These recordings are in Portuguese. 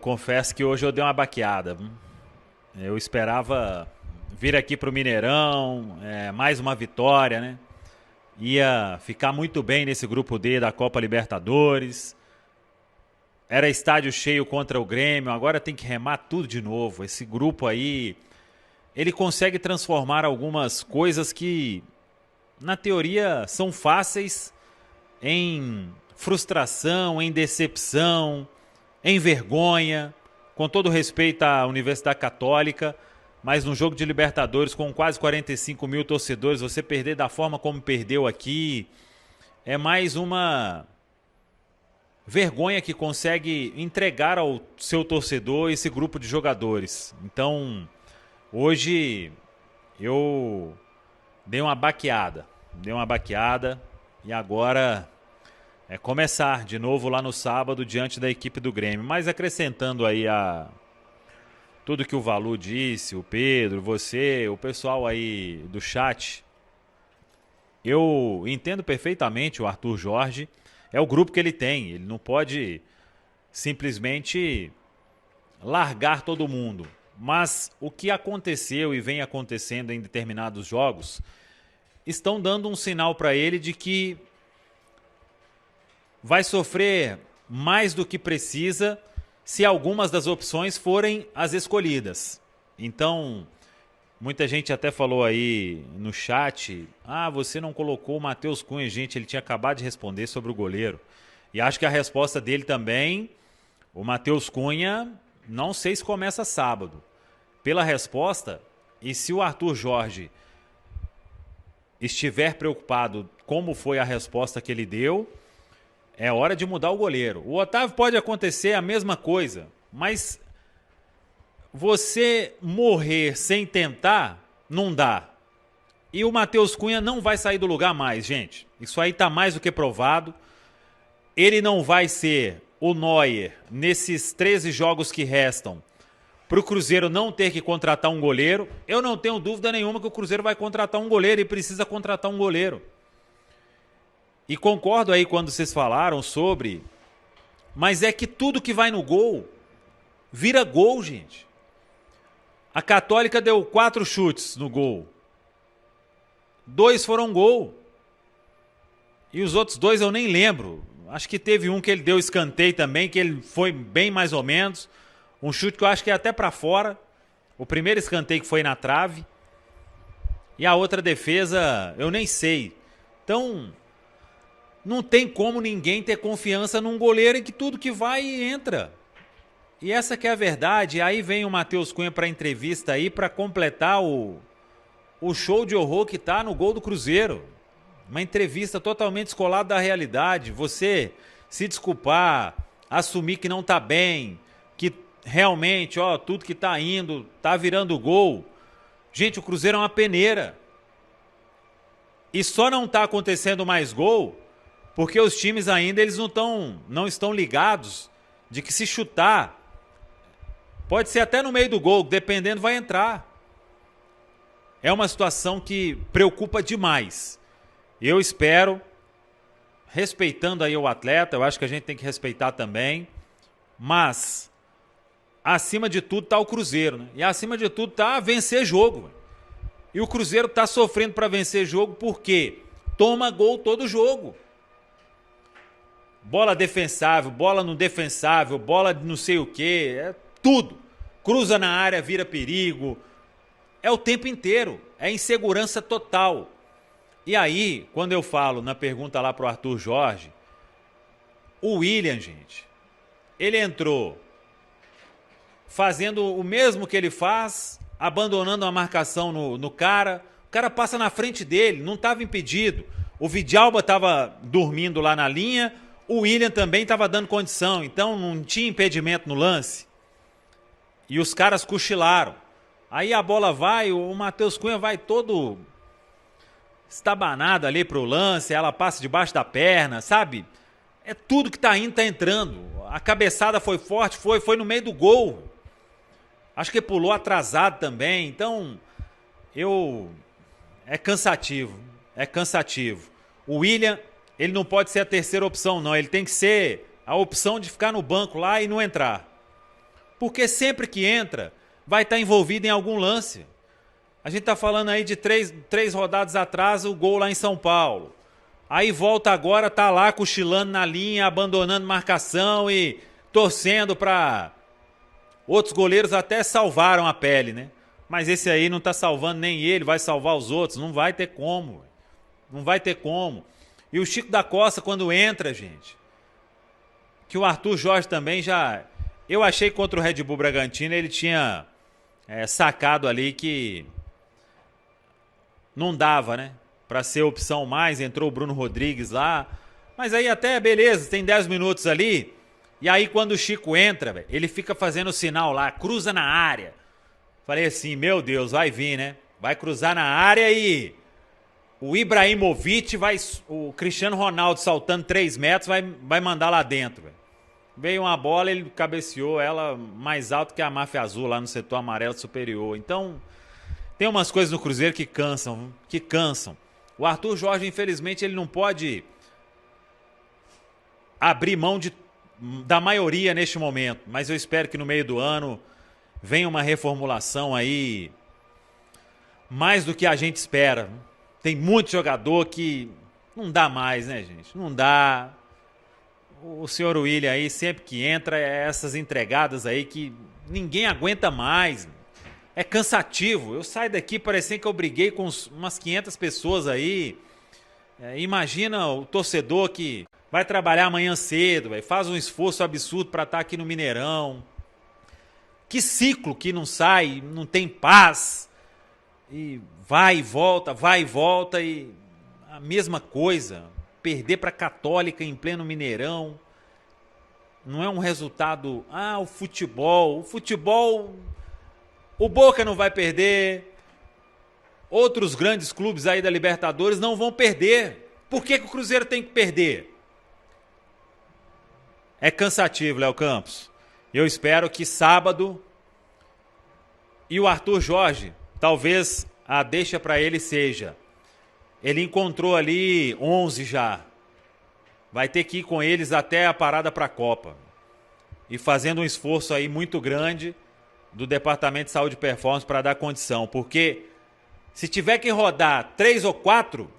Confesso que hoje eu dei uma baqueada. Eu esperava vir aqui pro Mineirão, mais uma vitória, né? Ia ficar muito bem nesse grupo D da Copa Libertadores. Era estádio cheio contra o Grêmio, agora tem que remar tudo de novo. Esse grupo aí, ele consegue transformar algumas coisas que, na teoria, são fáceis em frustração, em decepção, em vergonha, com todo respeito à Universidade Católica, mas num jogo de Libertadores com quase 45 mil torcedores, você perder da forma como perdeu aqui, é mais uma vergonha que consegue entregar ao seu torcedor esse grupo de jogadores. Então, hoje eu dei uma baqueada e agora é começar de novo lá no sábado diante da equipe do Grêmio. Mas acrescentando aí a tudo que o Valu disse, o Pedro, você, o pessoal aí do chat, eu entendo perfeitamente o Arthur Jorge, é o grupo que ele tem, ele não pode simplesmente largar todo mundo. Mas o que aconteceu e vem acontecendo em determinados jogos estão dando um sinal para ele de que vai sofrer mais do que precisa se algumas das opções forem as escolhidas. Então, muita gente até falou aí no chat, você não colocou o Matheus Cunha. Gente, ele tinha acabado de responder sobre o goleiro. E acho que a resposta dele também, o Matheus Cunha, não sei se começa sábado. Pela resposta, e se o Arthur Jorge estiver preocupado como foi a resposta que ele deu, é hora de mudar o goleiro. O Otávio pode acontecer a mesma coisa, mas você morrer sem tentar, não dá. E o Matheus Cunha não vai sair do lugar mais, gente. Isso aí tá mais do que provado. Ele não vai ser o Neuer nesses 13 jogos que restam para o Cruzeiro não ter que contratar um goleiro. Eu não tenho dúvida nenhuma que o Cruzeiro vai contratar um goleiro e precisa contratar um goleiro. E concordo aí quando vocês falaram sobre, mas é que tudo que vai no gol vira gol, gente. A Católica deu 4 chutes no gol. 2 foram gol. E os outros 2 eu nem lembro. Acho que teve um que ele deu escanteio também, que ele foi bem mais ou menos. Um chute que eu acho que é até para fora. O primeiro escanteio que foi na trave. E a outra defesa eu nem sei. Então, não tem como ninguém ter confiança num goleiro em que tudo que vai entra. E essa que é a verdade. Aí vem o Matheus Cunha para a entrevista aí para completar o show de horror que tá no gol do Cruzeiro. Uma entrevista totalmente descolada da realidade. Você se desculpar, assumir que não tá bem, que realmente, tudo que tá indo, tá virando gol. Gente, o Cruzeiro é uma peneira. E só não tá acontecendo mais gol porque os times ainda não estão ligados de que se chutar, pode ser até no meio do gol, dependendo vai entrar. É uma situação que preocupa demais. Eu espero, respeitando aí o atleta, eu acho que a gente tem que respeitar também, mas acima de tudo está o Cruzeiro, né? E acima de tudo está vencer jogo. E o Cruzeiro está sofrendo para vencer jogo porque toma gol todo jogo. Bola defensável, bola no defensável, bola não sei o que, é tudo. Cruza na área, vira perigo. É o tempo inteiro, é insegurança total. E aí, quando eu falo na pergunta lá pro Arthur Jorge, o William, gente, ele entrou fazendo o mesmo que ele faz, abandonando a marcação no cara. O cara passa na frente dele, não estava impedido. O Vidalba estava dormindo lá na linha, o William também estava dando condição, então não tinha impedimento no lance. E os caras cochilaram. Aí a bola vai, o Matheus Cunha vai todo estabanado ali pro lance, ela passa debaixo da perna, sabe? É tudo que tá indo, tá entrando. A cabeçada foi forte, foi no meio do gol. Acho que pulou atrasado também, então é cansativo, O William, ele não pode ser a terceira opção, não. Ele tem que ser a opção de ficar no banco lá e não entrar. Porque sempre que entra, vai estar envolvido em algum lance. A gente está falando aí de três rodadas atrás, o gol lá em São Paulo. Aí volta agora, tá lá cochilando na linha, abandonando marcação e torcendo para... Outros goleiros até salvaram a pele, né? Mas esse aí não tá salvando nem ele, vai salvar os outros. Não vai ter como. Não vai ter como. E o Chico da Costa, quando entra, gente, que o Arthur Jorge também já... Eu achei que contra o Red Bull Bragantino ele tinha sacado ali que não dava, né? Para ser opção mais, entrou o Bruno Rodrigues lá. Mas aí até, beleza, tem 10 minutos ali. E aí quando o Chico entra, ele fica fazendo o sinal lá, cruza na área. Falei assim, meu Deus, vai vir, né? Vai cruzar na área e o Ibrahimovic vai... O Cristiano Ronaldo saltando 3 metros vai mandar lá dentro, velho. Veio uma bola, ele cabeceou ela mais alto que a Máfia Azul lá no setor amarelo superior. Então, tem umas coisas no Cruzeiro que cansam, O Arthur Jorge, infelizmente, ele não pode abrir mão da maioria neste momento. Mas eu espero que no meio do ano venha uma reformulação aí mais do que a gente espera. Tem muito jogador que não dá mais, né, gente? Não dá. O senhor William aí, sempre que entra, essas entregadas aí que ninguém aguenta mais. É cansativo. Eu saio daqui parecendo que eu briguei com umas 500 pessoas aí. Imagina o torcedor que vai trabalhar amanhã cedo, faz um esforço absurdo para estar aqui no Mineirão. Que ciclo que não sai, não tem paz. E vai e volta e a mesma coisa. Perder para a Católica em pleno Mineirão. Não é um resultado... o futebol... O Boca não vai perder. Outros grandes clubes aí da Libertadores não vão perder. Por que o Cruzeiro tem que perder? É cansativo, Léo Campos. Eu espero que sábado... E o Arthur Jorge, talvez a deixa para ele seja... Ele encontrou ali 11 já. Vai ter que ir com eles até a parada para a Copa. E fazendo um esforço aí muito grande do Departamento de Saúde e Performance para dar condição. Porque se tiver que rodar 3 ou 4,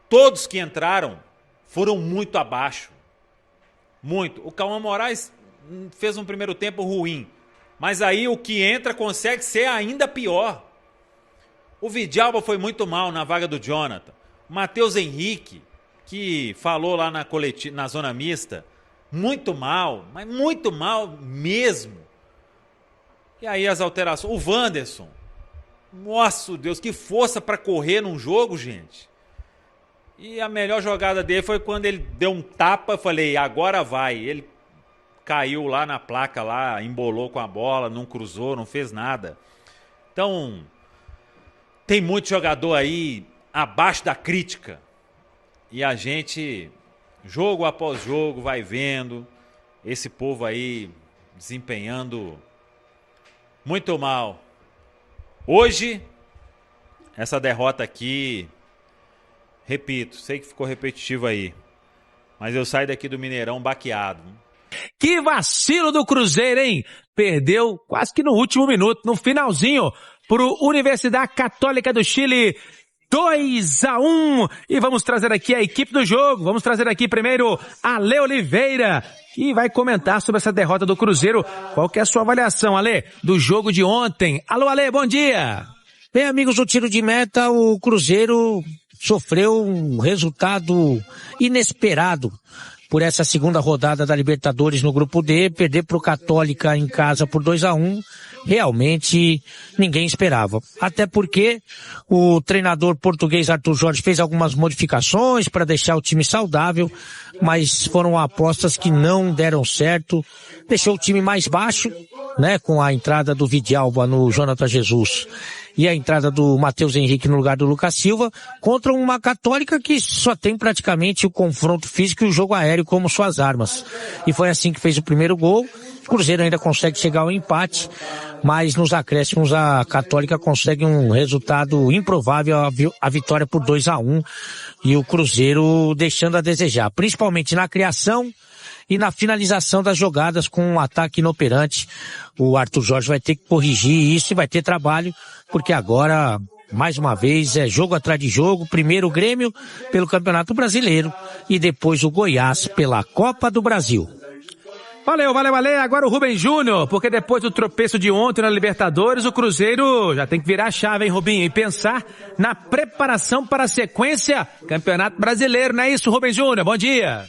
todos que entraram foram muito abaixo. Muito. O Cauã Moraes fez um primeiro tempo ruim. Mas aí o que entra consegue ser ainda pior. O Vidalba foi muito mal na vaga do Jonathan. O Matheus Henrique, que falou lá na zona mista, muito mal, mas muito mal mesmo. E aí as alterações. O Wanderson. Nossa, Deus, que força para correr num jogo, gente. E a melhor jogada dele foi quando ele deu um tapa, eu falei, agora vai. Ele caiu lá na placa, lá, embolou com a bola, não cruzou, não fez nada. Então... Tem muito jogador aí abaixo da crítica. E a gente, jogo após jogo, vai vendo esse povo aí desempenhando muito mal. Hoje, essa derrota aqui, repito, sei que ficou repetitivo aí, mas eu saio daqui do Mineirão baqueado. Que vacilo do Cruzeiro, hein? Perdeu quase que no último minuto, no finalzinho, pro Universidade Católica do Chile, 2-1. E vamos trazer aqui a equipe do jogo. Vamos trazer aqui primeiro a Ale Oliveira, que vai comentar sobre essa derrota do Cruzeiro. Qual que é a sua avaliação, Ale, do jogo de ontem? Alô, Ale, bom dia! Bem, amigos do Tiro de Meta, o Cruzeiro sofreu um resultado inesperado por essa segunda rodada da Libertadores no Grupo D, perder para o Católica em casa por 2-1, realmente ninguém esperava. Até porque o treinador português Arthur Jorge fez algumas modificações para deixar o time saudável, mas foram apostas que não deram certo, deixou o time mais baixo, né, com a entrada do Vidalba no Jonathan Jesus e a entrada do Matheus Henrique no lugar do Lucas Silva, contra uma Católica que só tem praticamente o confronto físico e o jogo aéreo como suas armas. E foi assim que fez o primeiro gol. O Cruzeiro ainda consegue chegar ao empate, mas nos acréscimos a Católica consegue um resultado improvável, a vitória por 2-1, e o Cruzeiro deixando a desejar, principalmente na criação e na finalização das jogadas com um ataque inoperante. O Arthur Jorge vai ter que corrigir isso e vai ter trabalho, porque agora, mais uma vez, é jogo atrás de jogo. Primeiro o Grêmio pelo Campeonato Brasileiro e depois o Goiás pela Copa do Brasil. Valeu. Agora o Rubem Júnior, porque depois do tropeço de ontem na Libertadores, o Cruzeiro já tem que virar a chave, hein, Rubinho? E pensar na preparação para a sequência Campeonato Brasileiro, não é isso, Rubem Júnior? Bom dia.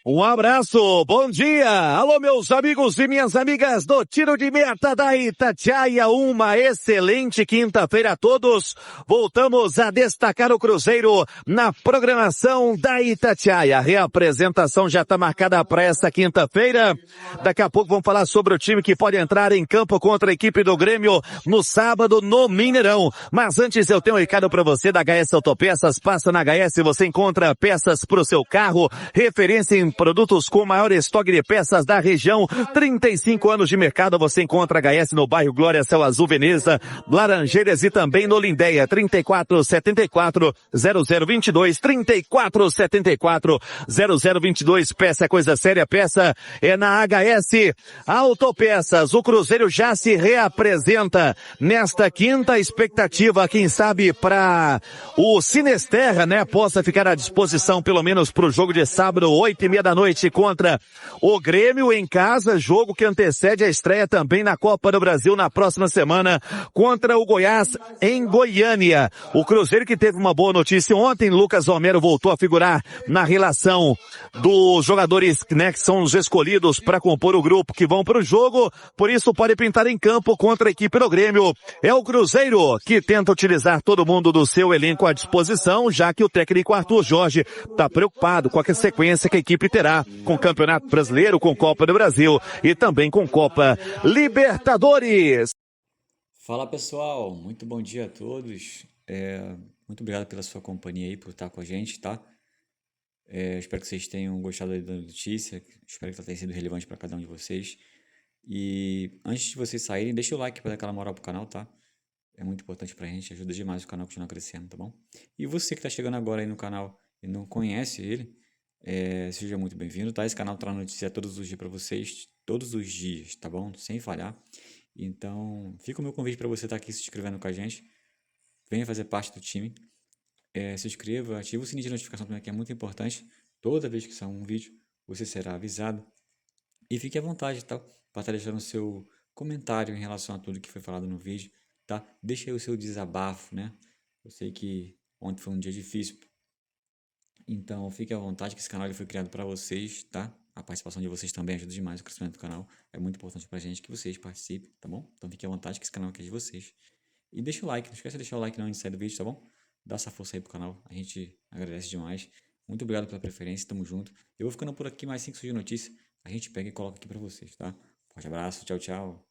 Um abraço, bom dia! Alô, meus amigos e minhas amigas do Tiro de Meta da Itatiaia, uma excelente quinta-feira a todos. Voltamos a destacar o Cruzeiro na programação da Itatiaia. A reapresentação já está marcada para esta quinta-feira. Daqui a pouco vamos falar sobre o time que pode entrar em campo contra a equipe do Grêmio no sábado no Mineirão. Mas antes eu tenho um recado para você da HS Autopeças. Passa na HS e você encontra peças para o seu carro, referência em produtos com maior estoque de peças da região. 35 anos de mercado, você encontra HS no bairro Glória, Céu Azul, Veneza, Laranjeiras e também no Lindéia. 3474-0022, 3474-0022. Peça é coisa séria, peça é na HS Autopeças. O Cruzeiro já se reapresenta nesta quinta, expectativa, quem sabe, para o Sinesterra, né, possa ficar à disposição pelo menos para o jogo de sábado, 8h30 da noite contra o Grêmio em casa, jogo que antecede a estreia também na Copa do Brasil na próxima semana contra o Goiás em Goiânia. O Cruzeiro que teve uma boa notícia ontem, Lucas Romero voltou a figurar na relação dos jogadores, né, que são os escolhidos para compor o grupo que vão para o jogo, por isso pode pintar em campo contra a equipe do Grêmio. É o Cruzeiro que tenta utilizar todo mundo do seu elenco à disposição, já que o técnico Arthur Jorge está preocupado com a sequência que a equipe terá com o Campeonato Brasileiro, com Copa do Brasil e também com Copa Libertadores. Fala pessoal, muito bom dia a todos. Muito obrigado pela sua companhia aí, por estar com a gente, tá? Espero que vocês tenham gostado da notícia, espero que ela tenha sido relevante para cada um de vocês. E antes de vocês saírem, deixa o like para dar aquela moral pro canal, tá? É muito importante pra gente, ajuda demais o canal a continuar crescendo, tá bom? E você que tá chegando agora aí no canal e não conhece ele, seja muito bem-vindo, tá? Esse canal traz notícia todos os dias para vocês, todos os dias, tá bom? Sem falhar. Então, fica o meu convite para você estar aqui se inscrevendo com a gente. Venha fazer parte do time. Se inscreva, ative o sininho de notificação também, que é muito importante. Toda vez que sair um vídeo, você será avisado. E fique à vontade, tá? Para estar deixando o seu comentário em relação a tudo que foi falado no vídeo, tá? Deixa aí o seu desabafo, né? Eu sei que ontem foi um dia difícil. Então, fique à vontade, que esse canal ele foi criado para vocês, tá? A participação de vocês também ajuda demais o crescimento do canal. É muito importante pra gente que vocês participem, tá bom? Então, fique à vontade, que esse canal aqui é de vocês. E deixa o like, não esquece de deixar o like não antes de sair do vídeo, tá bom? Dá essa força aí pro canal, a gente agradece demais. Muito obrigado pela preferência, tamo junto. Eu vou ficando por aqui, mais 5 de notícia a gente pega e coloca aqui pra vocês, tá? Forte abraço, tchau, tchau.